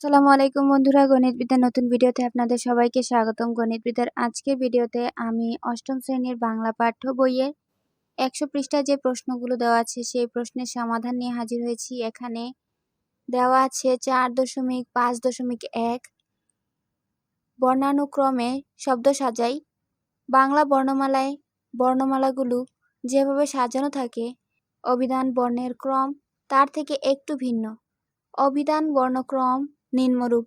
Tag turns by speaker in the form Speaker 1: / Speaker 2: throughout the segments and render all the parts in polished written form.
Speaker 1: আসসালামু আলাইকুম বন্ধুরা, গণিতবিদ্যার নতুন ভিডিওতে আপনাদের সবাইকে স্বাগতম। গণিতবিদ্যার আজকের ভিডিওতে আমি অষ্টম শ্রেণীর বাংলা পাঠ্য বইয়ের 100 পৃষ্ঠায় যে প্রশ্নগুলো দেওয়া আছে সেই প্রশ্নের সমাধান নিয়ে হাজির হয়েছি। এখানে দেওয়া আছে 4.5.1 বর্ণানুক্রমে শব্দ সাজাই। বাংলা বর্ণমালায় বর্ণমালাগুলো যেভাবে সাজানো থাকে অভিধান বর্ণের ক্রম তার থেকে একটু ভিন্ন। অভিধান বর্ণক্রম নিম্নরূপ।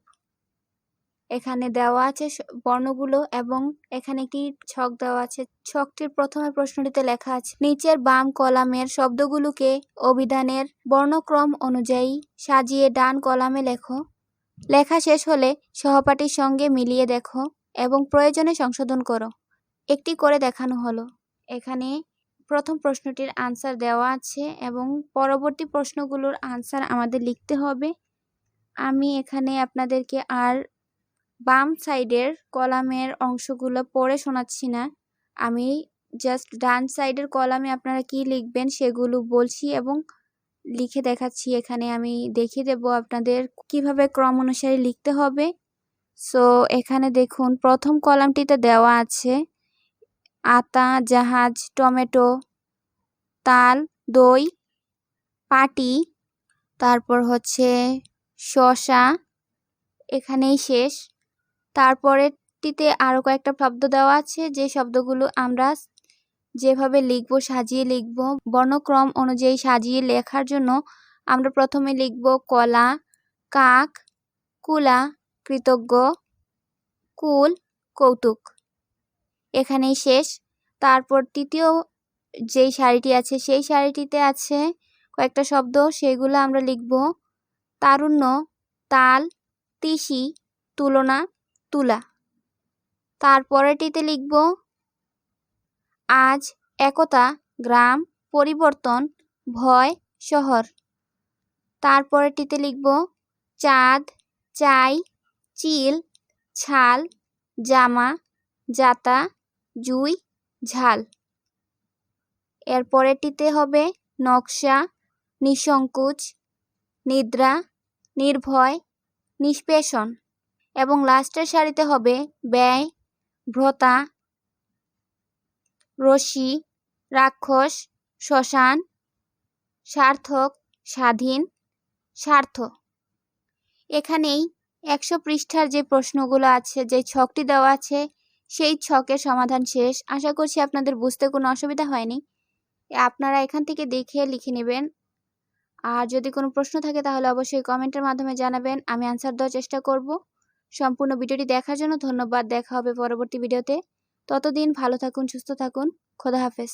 Speaker 1: এখানে দেওয়া আছে বর্ণগুলো এবং এখানে একটি ছক দেওয়া আছে। ছকটির প্রথমে প্রশ্নটিতে লেখা আছে, নিচের বাম কলামের শব্দগুলোকে অভিধানের বর্ণক্রম অনুযায়ী সাজিয়ে ডান কলামে লেখো। লেখা শেষ হলে সহপাঠীর সঙ্গে মিলিয়ে দেখো এবং প্রয়োজনে সংশোধন করো। একটি করে দেখানো হলো। এখানে প্রথম প্রশ্নটির আনসার দেওয়া আছে এবং পরবর্তী প্রশ্নগুলোর আনসার আমাদের লিখতে হবে। আমি এখানে আপনাদেরকে আর বাম সাইডের কলামের অংশগুলো পড়ে শোনাচ্ছি না, আমি জাস্ট ডান সাইডের কলামে আপনারা কি লিখবেন সেগুলো বলছি এবং লিখে দেখাচ্ছি। এখানে আমি দেখিয়ে দেব আপনাদের কিভাবে ক্রম অনুসারে লিখতে হবে। সো এখানে দেখুন, প্রথম কলামটিতে দেওয়া আছে আতা, জাহাজ, টমেটো, তাল, দই, পাটি, তারপর হচ্ছে শসা, এখানেই শেষ। তারপরেরটিতে আরও কয়েকটা শব্দ দেওয়া আছে, যে শব্দগুলো আমরা যেভাবে লিখব সাজিয়ে লিখব। বর্ণক্রম অনুযায়ী সাজিয়ে লেখার জন্য আমরা প্রথমে লিখব কলা, কাক, কুলা, কৃতজ্ঞ, কুল, কৌতুক, এখানেই শেষ। তারপর তৃতীয় যেই সারিটি আছে সেই সারিটিতে আছে কয়েকটা শব্দ, সেগুলো আমরা লিখব তারুণ্য, তাল, তিসি, তুলনা, তুলা। তারপরেটিতে লিখব আজ, একতা, গ্রাম, পরিবর্তন, ভয়, শহর। তারপরেটিতে লিখব চাঁদ, চাই, চিল, ছাল, জামা, জাতা, জুই, ঝাল। এরপরেরটিতে হবে নকশা, নিঃসংকোচ, নিদ্রা, নির্ভয়, নিষ্পেষণ এবং লাস্টের সারিতে হবে ব্যয়, ভ্রতা, রশি, রাক্ষস, শ্মশান, সার্থক, স্বাধীন, স্বার্থ। এখানেই 100 পৃষ্ঠার যে প্রশ্নগুলো আছে, যে ছকটি দেওয়া আছে সেই ছকের সমাধান শেষ। আশা করছি আপনাদের বুঝতে কোনো অসুবিধা হয়নি। আপনারা এখান থেকে দেখে লিখে নেবেন। আর যদি কোনো প্রশ্ন থাকে তাহলে অবশ্যই কমেন্টের মাধ্যমে জানাবেন, আমি আনসার দেওয়ার চেষ্টা করব। সম্পূর্ণ ভিডিওটি দেখার জন্য ধন্যবাদ। দেখা হবে পরবর্তী ভিডিওতে। ততদিন ভালো থাকুন, সুস্থ থাকুন। খোদা হাফেজ।